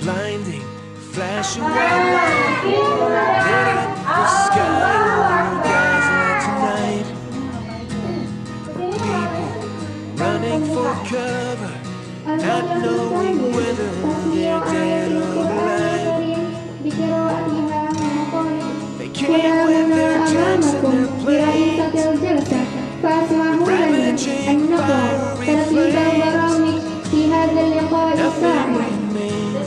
blinding flash of white light lit up the sky over Gaza tonight. People running for cover, not knowing whether they're dead or alive. They came with their tanks and their planes, ravaging fiery flames. Nothing remains,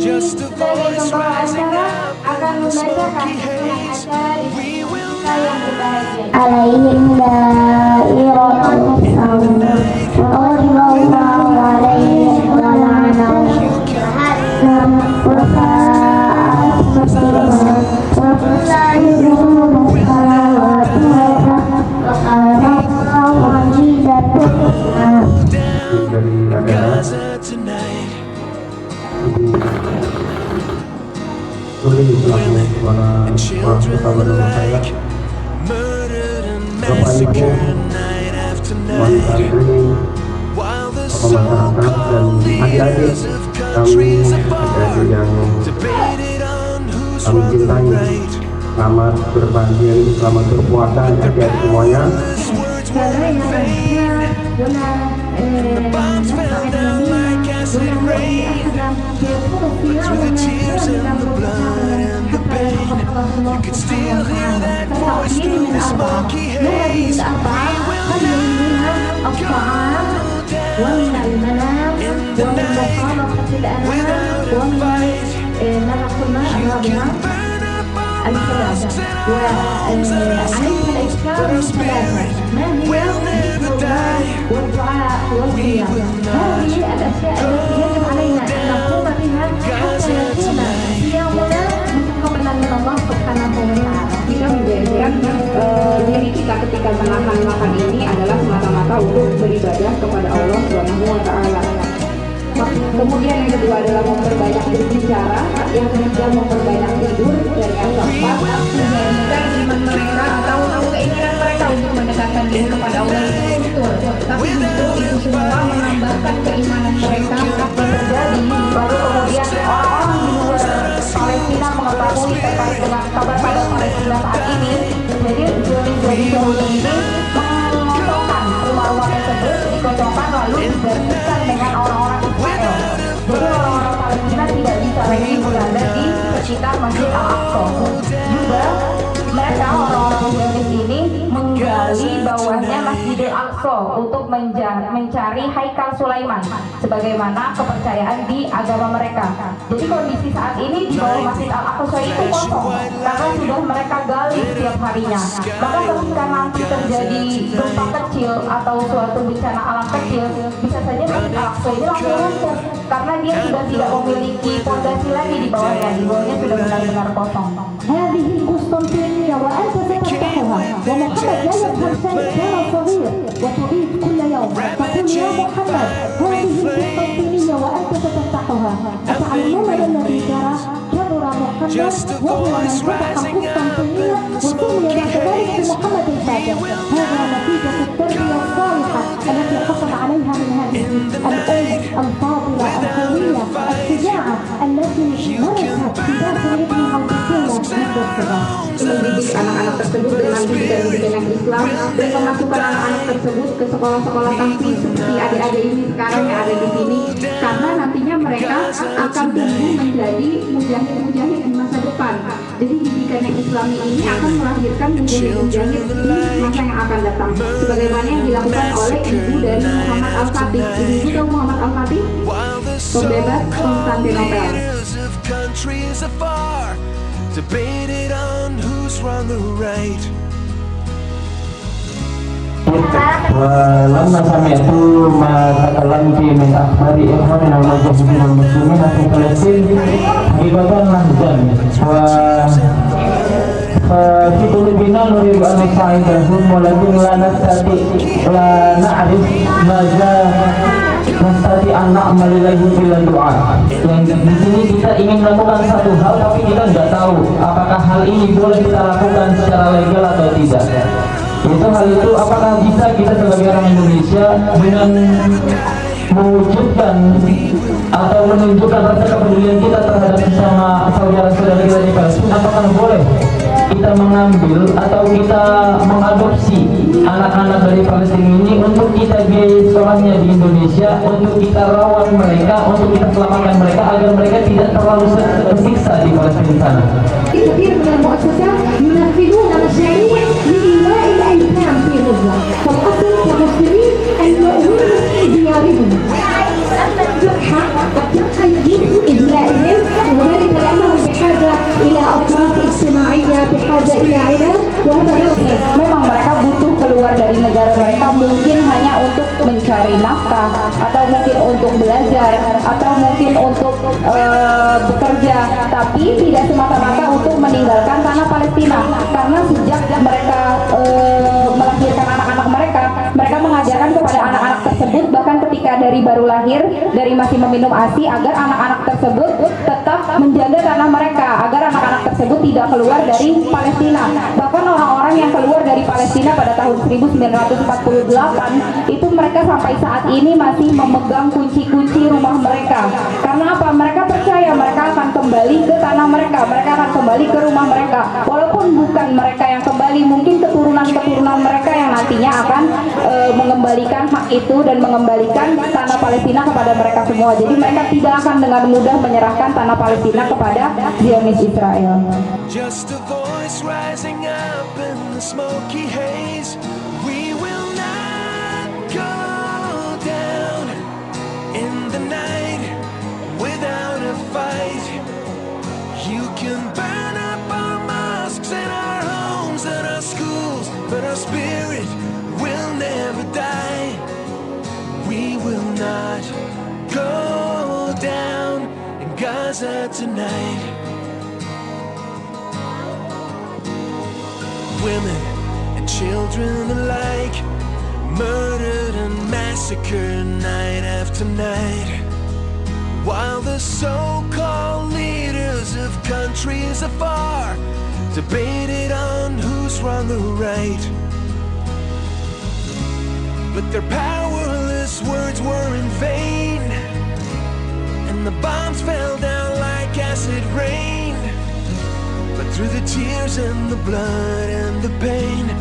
just a voice rising up in the smoky haze. We will not عليهم دائرة السوء وغضب الله عليهم ولعنهم جهنم وساءت مصيرا وكلا يدخلون السماوات والأرض وكان الله عزيزا حكيما. Gaza tonight. Women and children alike, murdered and massacred night after night. While the so-called leaders of countries apart debated on who's wrong and right. Selamat berbagi, selamat berpuasa adik-adik semuanya. His words were in vain, and the bombs fell down like acid rain. Through the tears and the blood and the pain, you could still hear that voice through the smoky haze. We will not go down in the night without a fight. You can burn up our mosques and our homes and our schools, but our spirit will never die. We will not go down. Gaza tonight. Kita menjadikan diri kita ketika makan ini adalah semata-mata untuk beribadah kepada Allah Subhanahu wa Ta'ala. Kemudian yang kedua adalah memperbanyak berbicara, yang ketiga memperbanyak tidur, dan yang keempat menjadikan iman mereka atau keinginan mereka untuk mendekatkan diri kepada Allah itu betul. Tapi justru itu semua menambahkan keimanan mereka terjadi. Baru kemudian orang-orang di luar Palestina mengetahui terkait dengan kabar pada Palestina saat ini. Jadi Yahudi ini mengosongkan rumah-rumah tersebut, dikosongkan lalu digantikan dengan orang-orang Israel. Jadi orang-orang Palestina tidak bisa lagi berada di sekitar Masjid Al-Aqsa. Juga mereka orang-orang Zionis ini menggali bawahnya Masjidil Aqsa untuk mencari Haikal Sulaiman sebagaimana kepercayaan di agama mereka. Jadi kondisi saat ini di bawah Masjid Al-Aqsa itu kosong karena sudah mereka gali setiap harinya. Maka ketika nanti terjadi gempa kecil atau suatu bencana alam kecil, bisa saja Masjid Al-Aqsa ini langsung runtuh karena dia sudah tidak memiliki fondasi lagi di bawahnya. Di bawahnya sudah benar-benar kosong. هذه القسطنطينية وأنت ستفتحها ومحمد لا يفهم شيء كان صغير وتعيد كل يوم تقول يا محمد هذه القسطنطينية وأنت ستفتحها أتعلمون الذي جرى كبر محمد وهو من فتح القسطنطينية وسمي بعد ذلك بمحمد الفاتح. هذا نتيجة التربية الصالحة التي حصل عليها من هذه الأم الفاضلة القوية الشجاعة التي غرست في داخل ابنها البطولة منذ الصغر. Mendidik anak-anak tersebut dengan didikan yang Islam dan memasukkan anak-anak tersebut ke sekolah-sekolah tahfiz seperti adik-adik ini sekarang yang ada di sini, karena nantinya mereka akan tumbuh menjadi mujahid-mujahid di masa depan. Jadi didikan yang Islami ini akan melahirkan mujahid-mujahid di masa yang akan datang, sebagaimana yang dilakukan oleh ibu dari Muhammad Al-Fatih. Ibu tahu Muhammad Al-Fatih? Pembebas Konstantinopel. Debated on who's wrong or right. ولما سمعت ما تكلمت من أخبار إخواننا المجاهدين المسلمين في فلسطين حقيقة نحزن ففي قلوبنا نريد أن نساعدهم ولكن لا نعرف ماذا nastati anak melilahi bila doa. Yang di sini kita ingin melakukan satu hal, tapi kita nggak tahu apakah hal ini boleh kita lakukan secara legal atau tidak. Itu hal itu apakah bisa kita sebagai orang Indonesia dengan mewujudkan atau menunjukkan rasa kepedulian kita terhadap sesama saudara-saudara kita di Palestina, apakah boleh kita mengambil atau kita mengadopsi anak-anak dari Palestina ini untuk kita biayai sekolahnya di Indonesia, untuk kita rawat mereka, untuk kita selamatkan mereka agar mereka tidak terlalu tersiksa di Palestina sana. كثير من المؤسسات ينفذون مشاريع لإيواء الأيتام في غزة، فالأصل كمسلمين أن نؤمن بديارهم. تبقى يجب إجلائهم، وذلك لأنهم بحاجة إلى أطراف اجتماعية، بحاجة إلى علاج، وهذا يظهر. Memang mereka butuh keluar dari negara mereka, mungkin hanya untuk mencari nafkah, atau mungkin untuk belajar, atau mungkin untuk bekerja, tapi tidak semata-mata untuk meninggalkan tanah Palestina. Karena sejak mereka melahirkan anak-anak mereka, mereka mengajarkan kepada anak-anak tersebut, bahkan ketika dari baru lahir, dari masih meminum ASI, agar anak-anak tersebut tetap menjaga tanah mereka, agar anak-anak tersebut tidak keluar dari Palestina. Bahkan orang-orang yang keluar dari Palestina pada tahun 1948 itu mereka sampai saat ini masih memegang kunci-kunci rumah mereka. Karena apa? Mereka percaya mereka akan kembali ke tanah mereka, mereka akan kembali ke rumah mereka. Walaupun bukan mereka yang kembali, mungkin keturunan-keturunan mereka yang nantinya akan mengembalikan hak itu dan mengembalikan tanah Palestina kepada mereka semua. Jadi mereka tidak akan dengan mudah menyerahkan tanah Palestina kepada Zionis Israel. Just a voice rising up in the smoky haze. We will not go down in the night without a fight. You can burn up our mosques and our homes and our schools, but our spirit will never die. We will not go down in Gaza tonight. Women and children alike, murdered and massacred night after night, while the so-called leaders of countries afar debated on who's wrong or right. But their powerless words were in vain, and the bombs fell down like acid rain. But through the tears and the blood and the pain,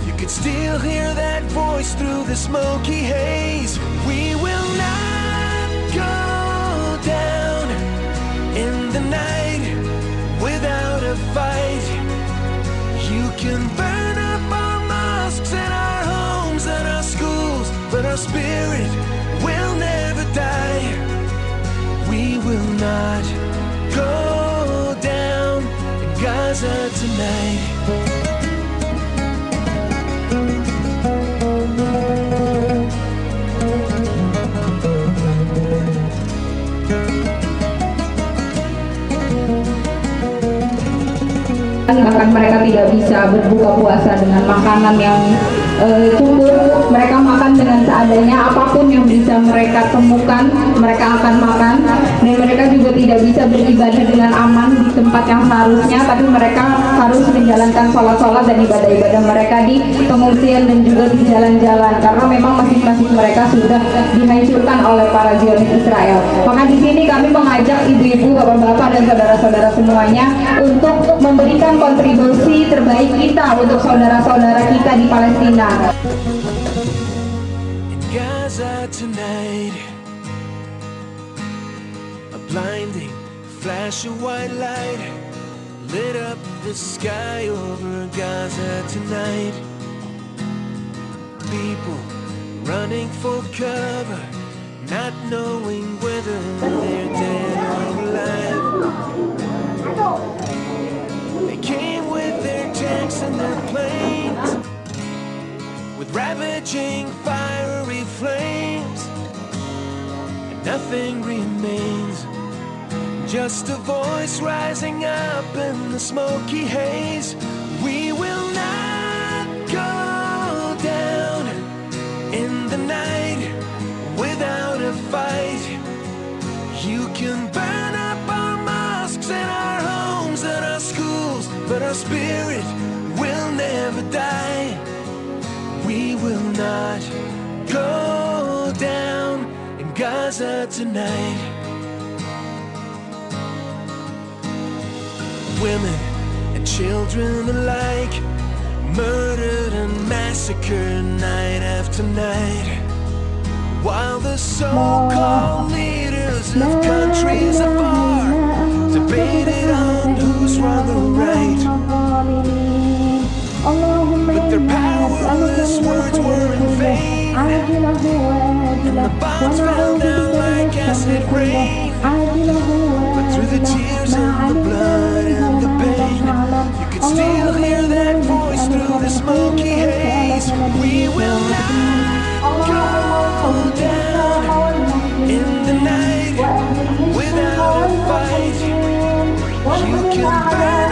you could still hear that voice through the smoky haze. We will not go down in the night without a fight. You can burn up our mosques and our homes and our schools, but our spirit will never die. We will not go down in Gaza tonight. Bahkan mereka tidak bisa berbuka puasa dengan makanan yang cukup. Mereka makan dengan seadanya, apapun yang bisa mereka temukan mereka akan makan. Dan mereka juga tidak bisa beribadah dengan aman di tempat yang seharusnya, tapi mereka harus menjalankan sholat-sholat dan ibadah-ibadah mereka di pengungsian dan juga di jalan-jalan, karena memang masing-masing mereka sudah dihancurkan oleh para Zionis Israel. Maka di sini kami mengajak ibu-ibu, bapak-bapak dan saudara-saudara semuanya untuk memberikan kontribusi terbaik kita untuk saudara-saudara kita di Palestina. In Gaza tonight, a blinding flash of white light lit up the sky over Gaza tonight. People running for cover, not knowing whether they're dead or alive. They came with their tanks and their planes, with ravaging fiery flames, and nothing remains, just a voice rising up in the smoky haze. We will not go down in the night without a fight. You can burn up our mosques and our homes and our schools, but our spirit will never die. We will not go down in Gaza tonight. Women and children alike, murdered and massacred night after night. While the so-called leaders of countries afar debated on who's wrong or right. But their powerless words were in vain, and the bombs fell down like acid rain. But through the tears and the blood and the pain, you could still hear that voice through the smoky haze. We will not go down in the night without a fight. You can burn